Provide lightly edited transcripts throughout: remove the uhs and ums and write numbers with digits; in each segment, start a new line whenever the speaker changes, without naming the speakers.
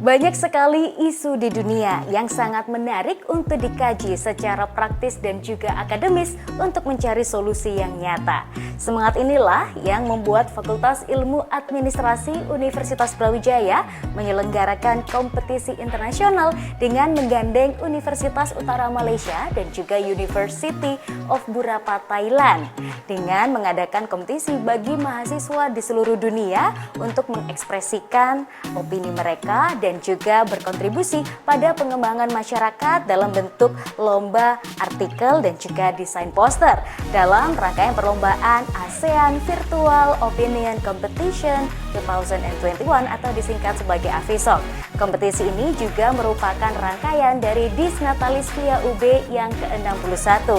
Banyak sekali isu di dunia yang sangat menarik untuk dikaji secara praktis dan juga akademis untuk mencari solusi yang nyata. Semangat inilah yang membuat Fakultas Ilmu Administrasi Universitas Brawijaya menyelenggarakan kompetisi internasional dengan menggandeng Universitas Utara Malaysia dan juga University of Burapha Thailand dengan mengadakan kompetisi bagi mahasiswa di seluruh dunia untuk mengekspresikan opini mereka dan juga berkontribusi pada pengembangan masyarakat dalam bentuk lomba artikel dan juga desain poster dalam rangkaian perlombaan ASEAN Virtual Opinion Competition 2021 atau disingkat sebagai AVISOC. Kompetisi ini juga merupakan rangkaian dari Disnatalis via UB yang ke-61.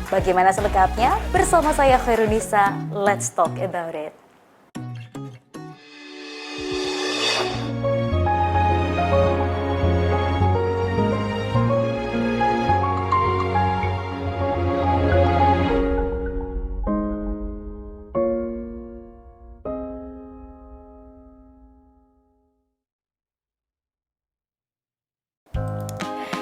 Bagaimana selengkapnya? Bersama saya Khairunisa, let's talk about it.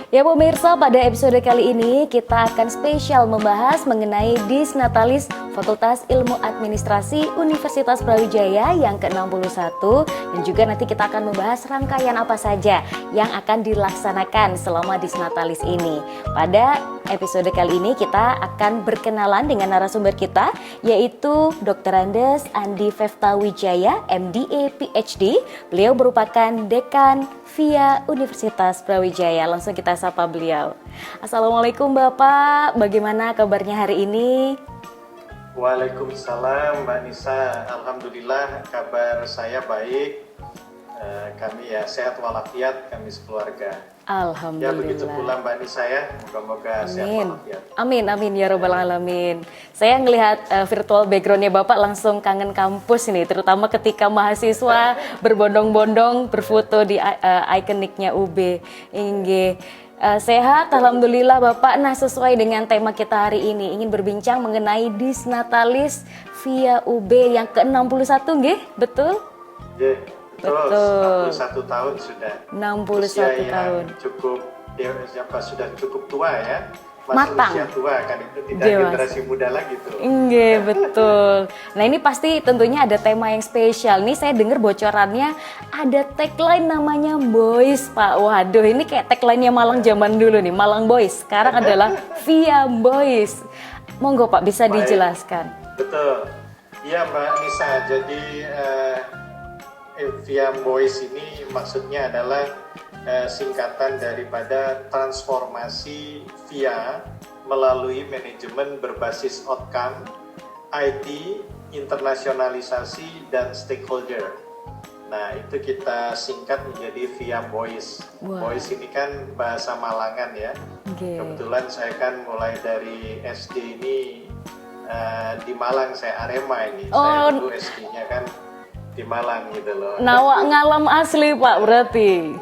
Ya pemirsa, pada episode kali ini kita akan spesial membahas mengenai Disnatalis Fakultas Ilmu Administrasi Universitas Brawijaya yang ke-61 dan juga nanti kita akan membahas rangkaian apa saja yang akan dilaksanakan selama Disnatalis ini. Pada episode kali ini kita akan berkenalan dengan narasumber kita yaitu Dr. Andes Andi Fefta Wijaya, MDA PhD. Beliau merupakan Dekan via Universitas Brawijaya. Langsung kita sapa beliau. Assalamualaikum Bapak, bagaimana kabarnya hari ini?
Waalaikumsalam Mbak Nisa, alhamdulillah kabar saya baik. Kami ya sehat walafiat, kami sekeluarga.
Alhamdulillah.
Ya begitu pula Mbak Nisa ya, moga-moga sehat walafiat.
Amin, amin ya robbal alamin. Saya ngelihat virtual backgroundnya Bapak langsung kangen kampus nih, terutama ketika mahasiswa berbondong-bondong berfoto di ikoniknya UB. Inge. Sehat, alhamdulillah Bapak. Nah, sesuai dengan tema kita hari ini, ingin berbincang mengenai Disnatalis via UB yang ke-61, nggih? Betul?
Yeah. Betul, 61 tahun sudah.
61
usia
tahun.
Cukup, ya, sudah cukup tua ya. Masih
Matang.
usia tua kan, itu tidak
Dewasa.
generasi muda lagi tuh.
Iya, betul. Nah ini pasti tentunya ada tema yang spesial. Nih saya dengar bocorannya ada tagline namanya Boys, Pak. Waduh, ini kayak tagline-nya Malang zaman dulu nih, Malang Boys. Sekarang adalah Via Boys. Monggo Pak, bisa
Baik.
dijelaskan.
Betul. Iya Mbak Nisa, jadi Via Boys ini maksudnya adalah singkatan daripada transformasi via melalui manajemen berbasis outcome, IT, internasionalisasi, dan stakeholder. Nah, itu kita singkat menjadi Via Boys.
Wow.
Boys ini kan bahasa Malangan ya.
Okay.
Kebetulan saya kan mulai dari SD ini di Malang, saya Arema ini. Saya dulu SD-nya kan di Malang gitu loh.
Nawak ngalam asli Pak berarti.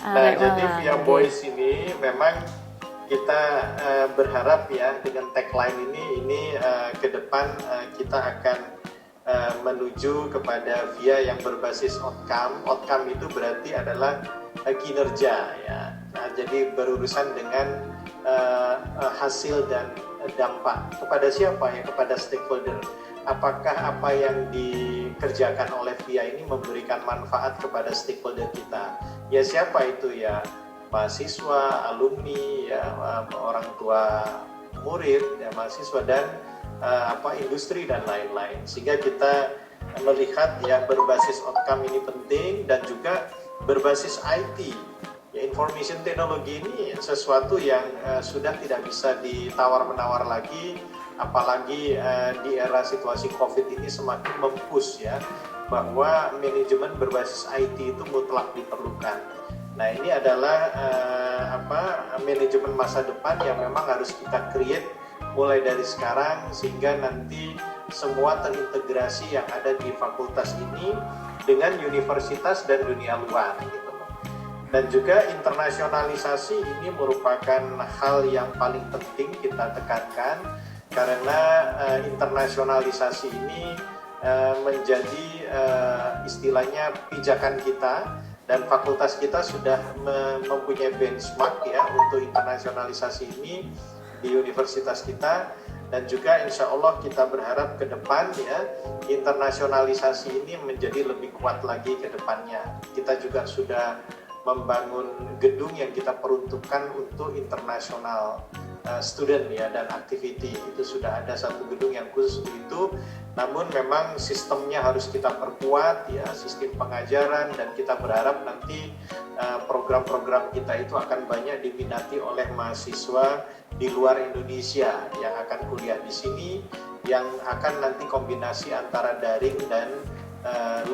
Nah, jadi Via Boys ini memang kita berharap ya dengan tagline ini ke depan kita akan menuju kepada via yang berbasis outcome. Outcome itu berarti adalah kinerja ya. Nah, jadi berurusan dengan hasil dan dampak kepada siapa ya, kepada stakeholder. Apakah apa yang dikerjakan oleh VIA ini memberikan manfaat kepada stakeholder kita? Ya siapa itu ya? Mahasiswa, alumni, ya orang tua murid, ya mahasiswa dan industri dan lain-lain. Sehingga kita melihat ya berbasis outcome ini penting dan juga berbasis IT. Ya, information technology ini sesuatu yang sudah tidak bisa ditawar-menawar lagi. Apalagi di era situasi COVID ini semakin mempush ya bahwa manajemen berbasis IT itu mutlak diperlukan. Nah ini adalah manajemen masa depan yang memang harus kita create mulai dari sekarang sehingga nanti semua terintegrasi yang ada di fakultas ini dengan universitas dan dunia luar gitu. Dan juga internasionalisasi ini merupakan hal yang paling penting kita tekankan. Karena internasionalisasi ini menjadi istilahnya pijakan kita dan fakultas kita sudah mempunyai benchmark ya untuk internasionalisasi ini di universitas kita, dan juga insya Allah kita berharap ke depan ya internasionalisasi ini menjadi lebih kuat lagi ke depannya. Kita juga sudah membangun gedung yang kita peruntukkan untuk internasional student ya dan activity. Itu sudah ada satu gedung yang khusus untuk itu, namun memang sistemnya harus kita perkuat ya, sistem pengajaran, dan kita berharap nanti program-program kita itu akan banyak diminati oleh mahasiswa di luar Indonesia yang akan kuliah di sini, yang akan nanti kombinasi antara daring dan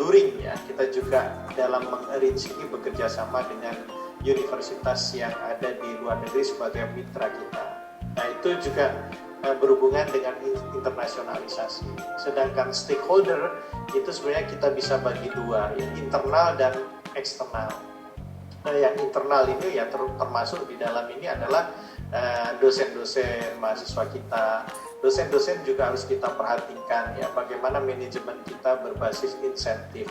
luring ya. Kita juga dalam mengarrange ini bekerja sama dengan universitas yang ada di luar negeri sebagai mitra kita. Nah, itu juga berhubungan dengan internasionalisasi. Sedangkan stakeholder itu sebenarnya kita bisa bagi dua, ya, internal dan eksternal. Nah, yang internal ini ya termasuk di dalam ini adalah dosen-dosen mahasiswa kita. Dosen-dosen juga harus kita perhatikan ya, bagaimana manajemen kita berbasis insentif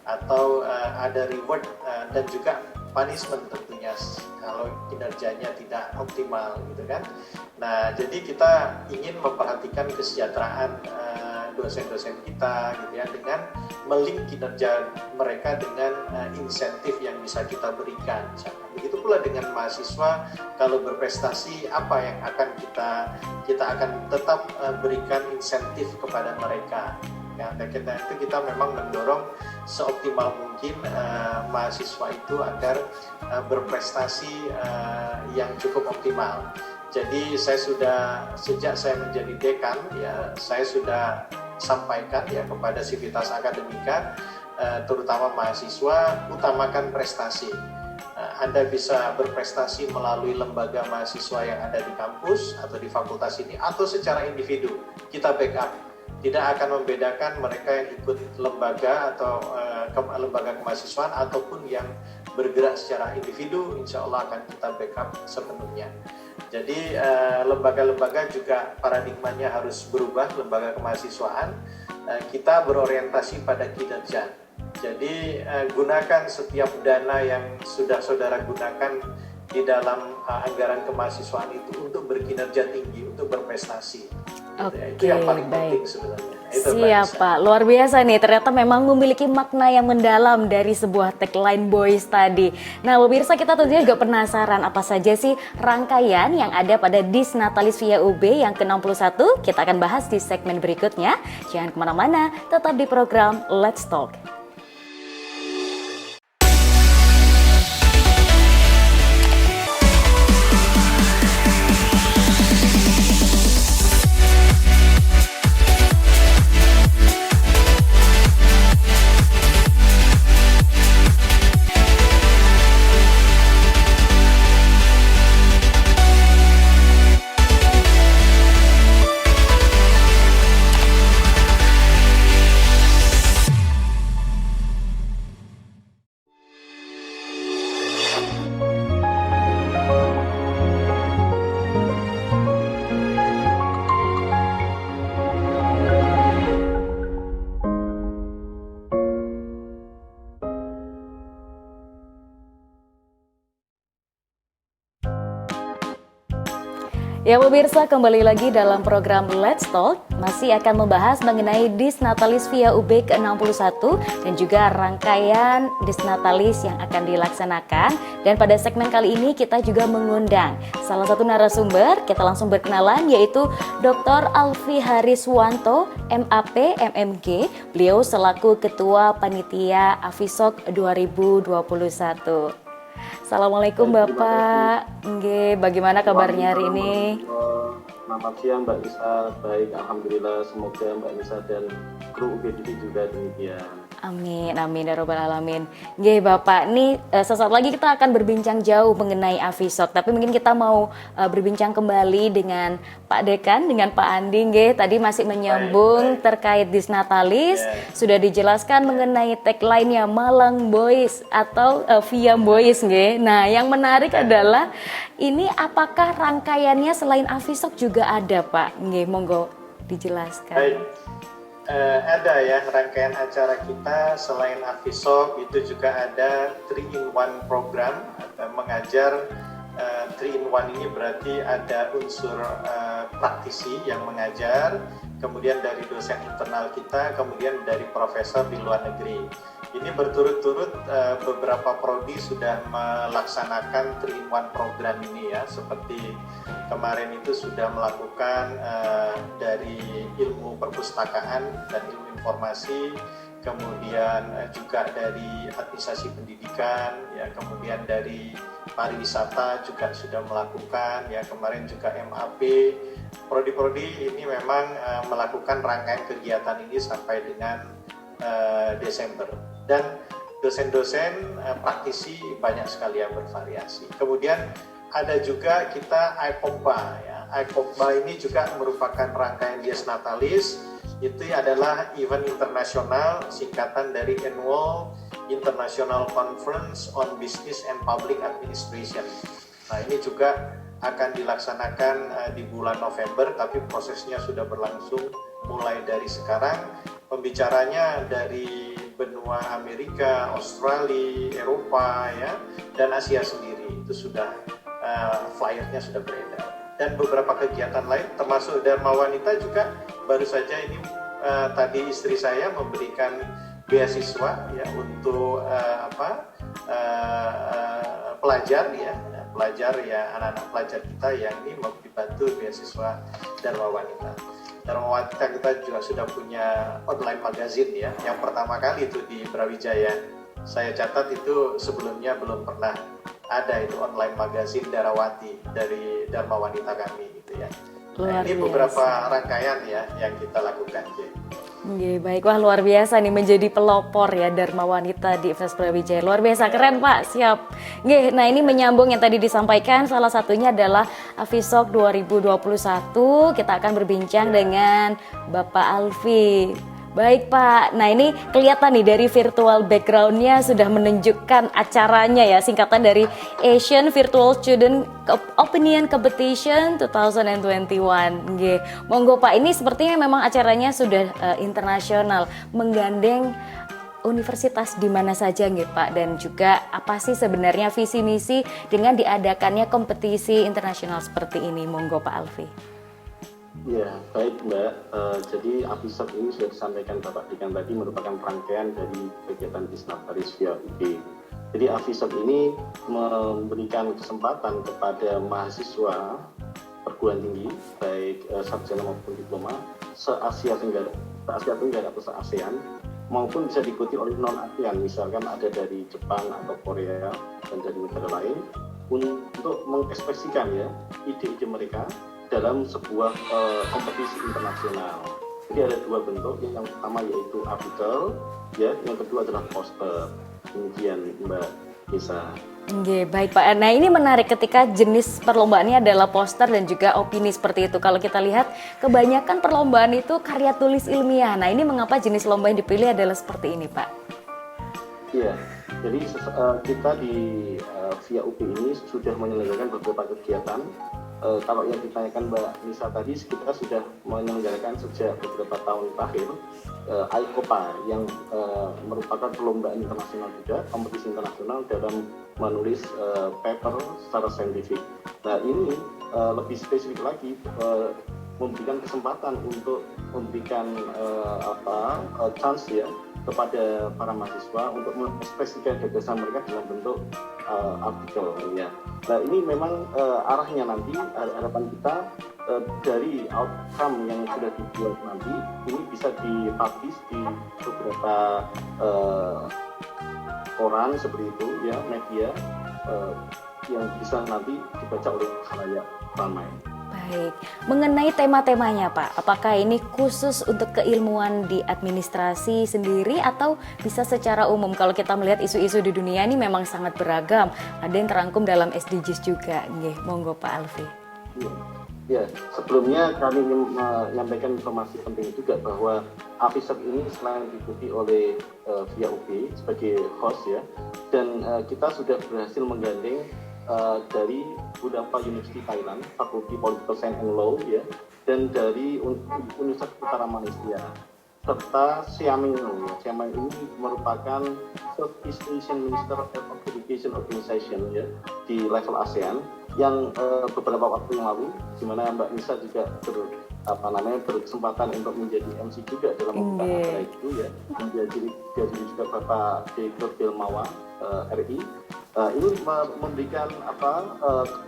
atau ada reward dan juga punishment tentunya kalau kinerjanya tidak optimal gitu kan. Nah, jadi kita ingin memperhatikan kesejahteraan dosen-dosen kita gitu ya, dengan melink kinerja mereka dengan insentif yang bisa kita berikan misalkan. Begitu pula dengan mahasiswa, kalau berprestasi apa yang akan kita akan tetap berikan insentif kepada mereka. Ya, kita memang mendorong seoptimal mungkin mahasiswa itu agar berprestasi yang cukup optimal. Jadi sejak saya menjadi dekan ya, saya sudah sampaikan ya kepada Civitas Akademika, terutama mahasiswa, utamakan prestasi. Anda bisa berprestasi melalui lembaga mahasiswa yang ada di kampus atau di fakultas ini, atau secara individu. Kita backup. Tidak akan membedakan mereka yang ikut lembaga atau lembaga kemahasiswaan ataupun yang bergerak secara individu, insya Allah akan kita backup sepenuhnya. Jadi lembaga-lembaga juga paradigmanya harus berubah, lembaga kemahasiswaan. Kita berorientasi pada kinerja. Jadi gunakan setiap dana yang sudah saudara gunakan di dalam anggaran kemahasiswaan itu untuk berkinerja tinggi, untuk berprestasi.
Oke,
itu yang paling
baik.
penting sebenarnya. Itu
Siap Pak, luar biasa nih, ternyata memang memiliki makna yang mendalam dari sebuah tagline Boys tadi. Nah pemirsa, kita tentunya juga penasaran apa saja sih rangkaian yang ada pada Dis Natalis Via UB yang ke-61. Kita akan bahas di segmen berikutnya. Jangan kemana-mana, tetap di program Let's Talk. Ya pemirsa, kembali lagi dalam program Let's Talk, masih akan membahas mengenai Dis Natalis Via UB ke-61 dan juga rangkaian Dis Natalis yang akan dilaksanakan. Dan pada segmen kali ini kita juga mengundang salah satu narasumber, kita langsung berkenalan, yaitu Dr. Alfi Hariswanto, MAP, MMG. Beliau selaku Ketua Panitia Afisok 2021. Assalamualaikum Bapak. Nggih, bagaimana kabarnya hari ini?
Selamat siang Mbak Nisa, baik alhamdulillah, semoga Mbak Nisa dan kru UGD juga demikian.
Amin, amin ya robbal alamin. Nggih Bapak, nih sesaat lagi kita akan berbincang jauh mengenai Afisok, tapi mungkin kita mau berbincang kembali dengan Pak Dekan, dengan Pak Andi. Nggih, tadi masih menyambung terkait Dis Natalis, sudah dijelaskan mengenai tagline-nya Malang Boys atau Via Boys nggih. Nah, yang menarik adalah ini apakah rangkaiannya selain Afisok juga ada Pak? Nggih, monggo dijelaskan.
Baik. Ada ya rangkaian acara kita selain Afisok itu juga ada 3-in-1 program mengajar. 3-in-1 ini berarti ada unsur praktisi yang mengajar, kemudian dari dosen internal kita, kemudian dari profesor di luar negeri. Ini berturut-turut beberapa prodi sudah melaksanakan 3-in-1 program ini ya, seperti kemarin itu sudah melakukan dari ilmu perpustakaan dan ilmu informasi, kemudian juga dari administrasi pendidikan, ya, kemudian dari pariwisata juga sudah melakukan, ya, kemarin juga MAP. Prodi-prodi ini memang melakukan rangkaian kegiatan ini sampai dengan Desember. Dan dosen-dosen praktisi banyak sekali yang bervariasi. Kemudian ada juga kita IPOMBA ya. IPOMBA ini juga merupakan rangkaian Dies Natalis. Itu adalah event internasional singkatan dari Annual International Conference on Business and Public Administration. Nah, ini juga akan dilaksanakan di bulan November, tapi prosesnya sudah berlangsung mulai dari sekarang. Pembicaranya dari benua Amerika, Australia, Eropa, ya, dan Asia sendiri. Itu sudah flyernya sudah beredar. Dan beberapa kegiatan lain, termasuk Dharma Wanita juga baru saja ini tadi istri saya memberikan beasiswa ya untuk pelajar ya anak-anak pelajar kita yang ini mau dibantu beasiswa Dharma Wanita. Dharma Wanita kita juga sudah punya online magazine ya, yang pertama kali itu di Brawijaya. Saya catat itu sebelumnya belum pernah ada itu online magazine Darawati dari Dharma Wanita kami gitu ya. Nah, ini beberapa rangkaian ya yang kita lakukan.
Oke, baik, wah luar biasa nih menjadi pelopor ya Dharma Wanita di Universitas Brawijaya. Luar biasa keren Pak, siap. Oke, nah ini menyambung yang tadi disampaikan, salah satunya adalah Afisok 2021. Kita akan berbincang dengan Bapak Alfi. Baik Pak, nah ini kelihatan nih dari virtual background-nya sudah menunjukkan acaranya ya, singkatan dari Asian Virtual Student Opinion Competition 2021. Nggih, monggo Pak, ini sepertinya memang acaranya sudah internasional, menggandeng universitas di mana saja nggih Pak, dan juga apa sih sebenarnya visi misi dengan diadakannya kompetisi internasional seperti ini, monggo Pak Alfi.
Ya, baik Mbak. Jadi Afisok ini sudah disampaikan Bapak Dekan tadi merupakan rangkaian dari kegiatan Dies Natalis via UB. Jadi Afisok ini memberikan kesempatan kepada mahasiswa perguruan tinggi, baik sarjana maupun diploma, se-Asia Tenggara atau se-ASEAN, maupun bisa diikuti oleh non-ASEAN, misalkan ada dari Jepang atau Korea dan dari negara lain, untuk mengekspresikan ya ide-ide mereka dalam sebuah kompetisi internasional. Jadi ada dua bentuk, yang pertama yaitu artikel, ya, yang kedua adalah poster. Demikian Mbak Nisa.
Oke, baik Pak. Nah ini menarik ketika jenis perlombaannya adalah poster dan juga opini seperti itu. Kalau kita lihat kebanyakan perlombaan itu karya tulis ilmiah. Nah ini mengapa jenis lomba yang dipilih adalah seperti ini Pak?
Iya, jadi kita di via UP ini sudah menyelenggarakan beberapa kegiatan. Kalau yang ditanyakan Mbak Nisa tadi, kita sudah menyelenggarakan sejak beberapa tahun terakhir ICOPA yang merupakan perlombaan internasional juga, kompetisi internasional dalam menulis paper secara saintifik. Nah ini lebih spesifik lagi memberikan kesempatan untuk memberikan chance ya kepada para mahasiswa untuk mengekspresikan gagasan mereka dalam bentuk artikel ya. Nah ini memang arahnya nanti, harapan kita dari outcome yang sudah dibuat nanti ini bisa dipublish di beberapa koran seperti itu ya, media yang bisa nanti dibaca oleh khalayak ramai.
Baik, mengenai tema-temanya Pak, apakah ini khusus untuk keilmuan di administrasi sendiri atau bisa secara umum? Kalau kita melihat isu-isu di dunia ini memang sangat beragam, ada yang terangkum dalam SDGs juga. Nggih, monggo Pak Alfi.
Ya, sebelumnya kami ingin menyampaikan informasi penting juga bahwa Afisok ini selain diikuti oleh via UB sebagai host ya, dan kita sudah berhasil menggandeng dari Budapest University Thailand, Fakulti Political Science and Law ya, dan dari Universitas Utara Malaysia. serta SEAMINO. SEAMINO ini merupakan Southeast Asian Minister of Education Organization ya, di level ASEAN yang beberapa waktu yang lalu, di mana Mbak Nisa juga berkesempatan untuk menjadi MC juga dalam membuka acara itu ya, menjadi juga Bapak Direktur Bilmawa RI. Ini memberikan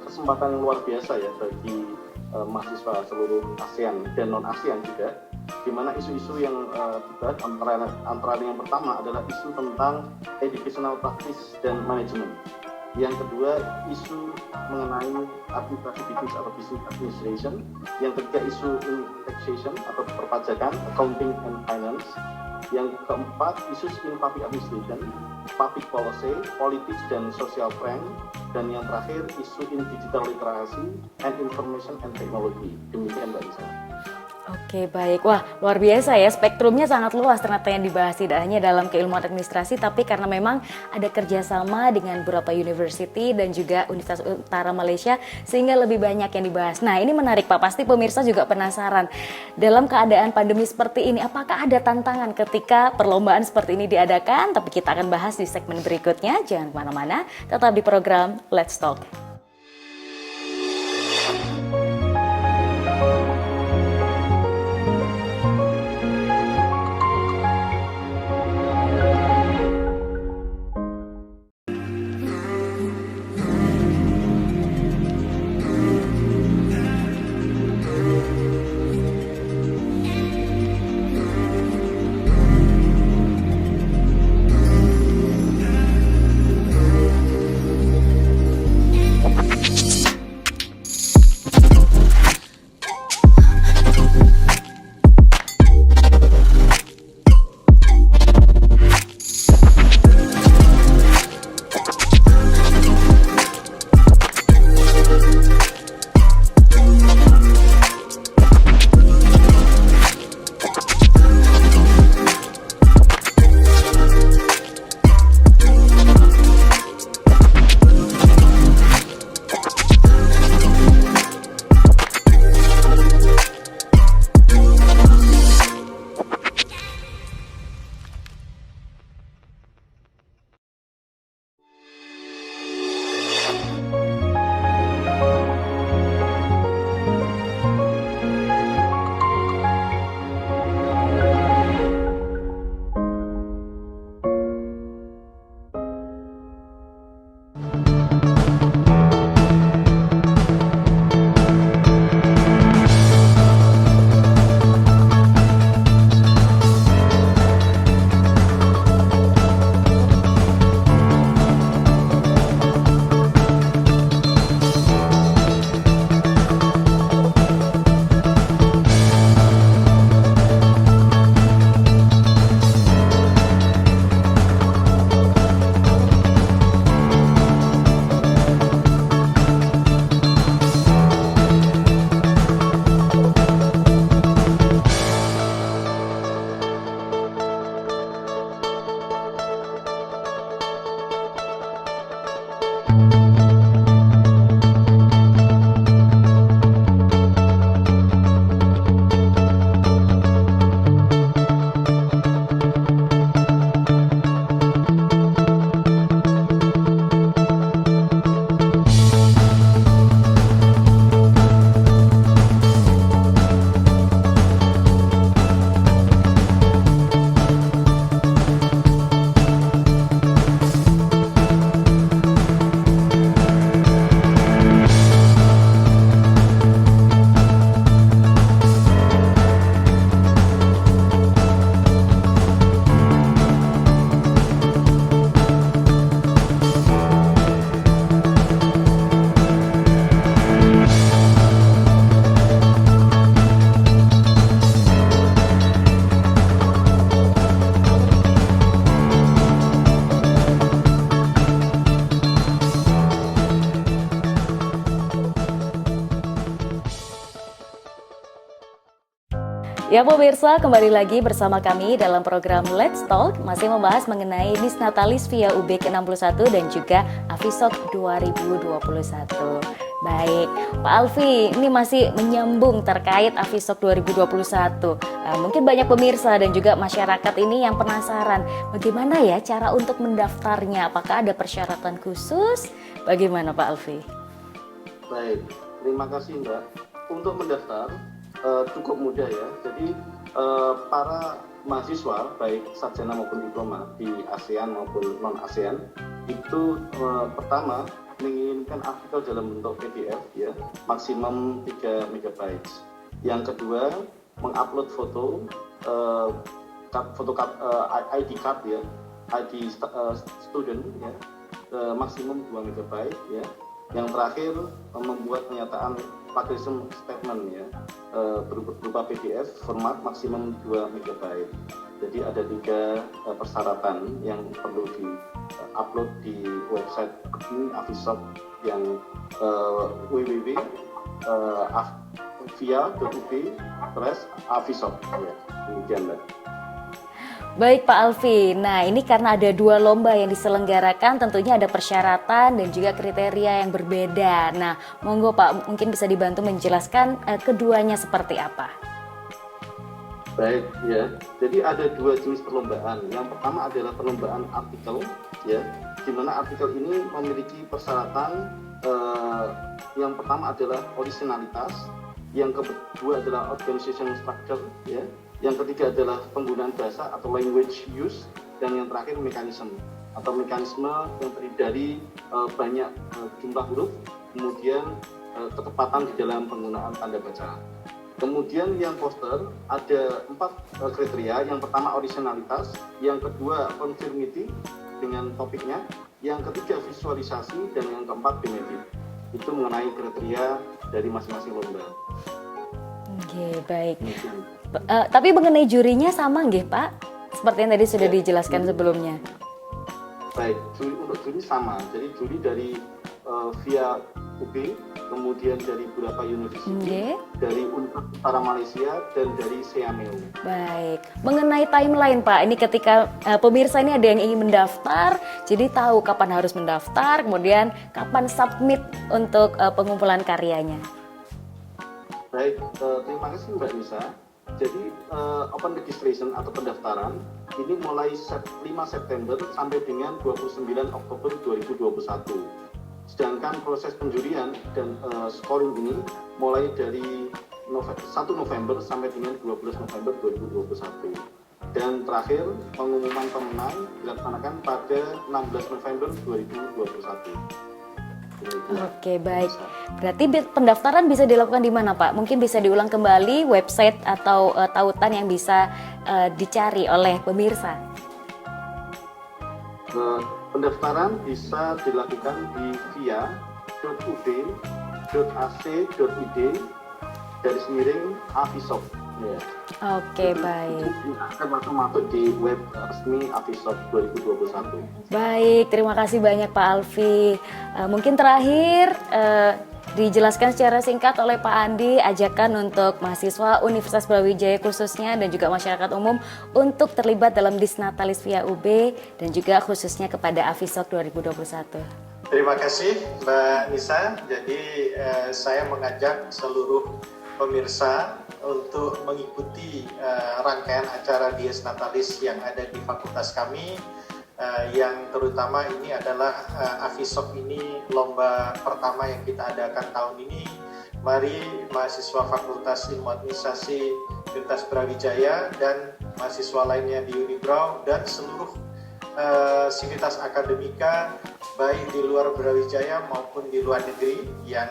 kesempatan yang luar biasa ya bagi mahasiswa seluruh ASEAN dan non ASEAN juga, di mana isu-isu yang dibahas antara yang pertama adalah isu tentang educational practice dan management. Yang kedua, isu mengenai administrasi bisnis atau business administration. Yang ketiga, isu taxation atau perpajakan, accounting and finance. Yang keempat, isu in public administration, public policy, politics dan social trend. Dan yang terakhir, isu in digital literacy and information and technology. Demikian Mbak Nisa.
Oke, baik. Wah, luar biasa ya, spektrumnya sangat luas ternyata yang dibahas, tidak hanya dalam keilmuan administrasi, tapi karena memang ada kerjasama dengan beberapa university dan juga Universitas Utara Malaysia, sehingga lebih banyak yang dibahas. Nah, ini menarik Pak, pasti pemirsa juga penasaran. Dalam keadaan pandemi seperti ini, apakah ada tantangan ketika perlombaan seperti ini diadakan? Tapi kita akan bahas di segmen berikutnya, jangan kemana-mana, tetap di program Let's Talk. Ya pemirsa, kembali lagi bersama kami dalam program Let's Talk, masih membahas mengenai Miss Natalis via UB ke-61 dan juga Afisok 2021. Baik, Pak Alfi, ini masih menyambung terkait Afisok 2021. Mungkin banyak pemirsa dan juga masyarakat ini yang penasaran, bagaimana ya cara untuk mendaftarnya? Apakah ada persyaratan khusus? Bagaimana Pak Alfi?
Baik, terima kasih Mbak. Untuk mendaftar cukup mudah ya. Jadi para mahasiswa baik sarjana maupun diploma di ASEAN maupun non ASEAN itu pertama menginginkan artikel dalam bentuk PDF ya, maksimum 3 MB. Yang kedua, mengupload foto ID card ya, ID student ya, maksimum 2 MB ya. Yang terakhir, membuat pernyataan plagiarism statement ya, berupa PDF format maksimum 2 MB. Jadi ada 3 persyaratan yang perlu di-upload di website ini Afisok yang www.via.ub/afisok ya. Demikian Mbak.
Baik Pak Alfi, nah ini karena ada 2 lomba yang diselenggarakan, tentunya ada persyaratan dan juga kriteria yang berbeda. Nah, monggo Pak, mungkin bisa dibantu menjelaskan keduanya seperti apa?
Baik ya, jadi ada 2 jenis perlombaan. Yang pertama adalah perlombaan artikel ya, di mana artikel ini memiliki persyaratan yang pertama adalah originalitas, yang kedua adalah organization structure ya, yang ketiga adalah penggunaan bahasa atau language use, dan yang terakhir mekanisme yang terdiri dari banyak jumlah huruf, kemudian ketepatan di dalam penggunaan tanda baca. Kemudian yang poster ada 4 kriteria. Yang pertama originalitas, yang kedua conformity dengan topiknya, yang ketiga visualisasi, dan yang keempat benefit. Itu mengenai kriteria dari masing-masing lomba.
Oke, baik. Tapi mengenai jurinya sama nggih Pak? Seperti yang tadi sudah dijelaskan sebelumnya.
Baik, untuk juri sama. Jadi juri dari via UB, kemudian dari beberapa university, dari Universitas Utara Malaysia, dan dari Seameo.
Baik, mengenai timeline Pak, ini ketika pemirsa ini ada yang ingin mendaftar, jadi tahu kapan harus mendaftar, kemudian kapan submit untuk pengumpulan karyanya.
Baik, terima kasih Mbak Nisa. Jadi open registration atau pendaftaran ini mulai 5 September sampai dengan 29 Oktober 2021. Sedangkan proses penjurian dan scoring ini mulai dari 1 November sampai dengan 12 November 2021. Dan terakhir, pengumuman pemenang dilaksanakan pada 16 November 2021.
Oke, baik. Berarti pendaftaran bisa dilakukan di mana Pak? Mungkin bisa diulang kembali website atau tautan yang bisa dicari oleh pemirsa.
Pendaftaran bisa dilakukan di via.ub.ac.id/Afisok. Ya.
Oke, baik.
Akan langsung masuk di web resmi Afisok 2021.
Baik, terima kasih banyak Pak Alfi. Mungkin terakhir dijelaskan secara singkat oleh Pak Andi ajakan untuk mahasiswa Universitas Brawijaya khususnya dan juga masyarakat umum untuk terlibat dalam Disnatalis via UB dan juga khususnya kepada Afisok 2021.
Terima kasih Mbak Nisa. Jadi saya mengajak seluruh pemirsa untuk mengikuti rangkaian acara Dies Natalis yang ada di fakultas kami, yang terutama ini adalah Afisok ini lomba pertama yang kita adakan tahun ini. Mari mahasiswa Fakultas Ilmu Administrasi Universitas Brawijaya dan mahasiswa lainnya di Unibrau dan seluruh sivitas akademika baik di luar Brawijaya maupun di luar negeri yang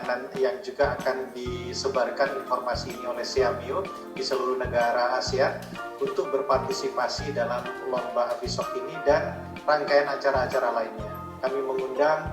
juga akan disebarkan informasi ini oleh Seameo di seluruh negara ASEAN untuk berpartisipasi dalam lomba Afisok ini dan rangkaian acara-acara lainnya. Kami mengundang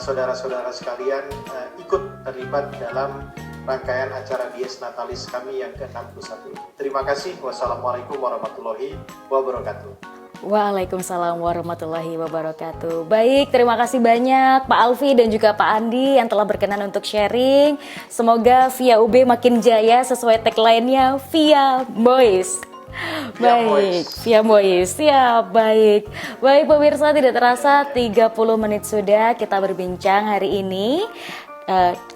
saudara-saudara sekalian ikut terlibat dalam rangkaian acara Dies Natalis kami yang ke-61. Terima kasih. Wassalamualaikum warahmatullahi wabarakatuh.
Waalaikumsalam warahmatullahi wabarakatuh. Baik, terima kasih banyak Pak Alfi dan juga Pak Andi yang telah berkenan untuk sharing. Semoga Via UB makin jaya sesuai tagline-nya Via Boys. Baik, Via Boys, siap, baik. Baik pemirsa, tidak terasa 30 menit sudah kita berbincang hari ini.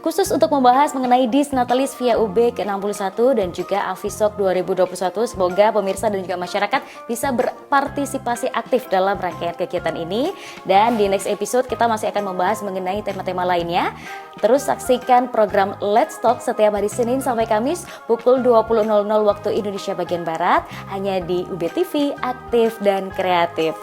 khusus untuk membahas mengenai Disnatalis via UB ke-61 dan juga Avisok 2021. Semoga pemirsa dan juga masyarakat bisa berpartisipasi aktif dalam rangkaian kegiatan ini. Dan di next episode kita masih akan membahas mengenai tema-tema lainnya. Terus saksikan program Let's Talk setiap hari Senin sampai Kamis pukul 20.00 waktu Indonesia bagian Barat hanya di UB TV, aktif dan kreatif.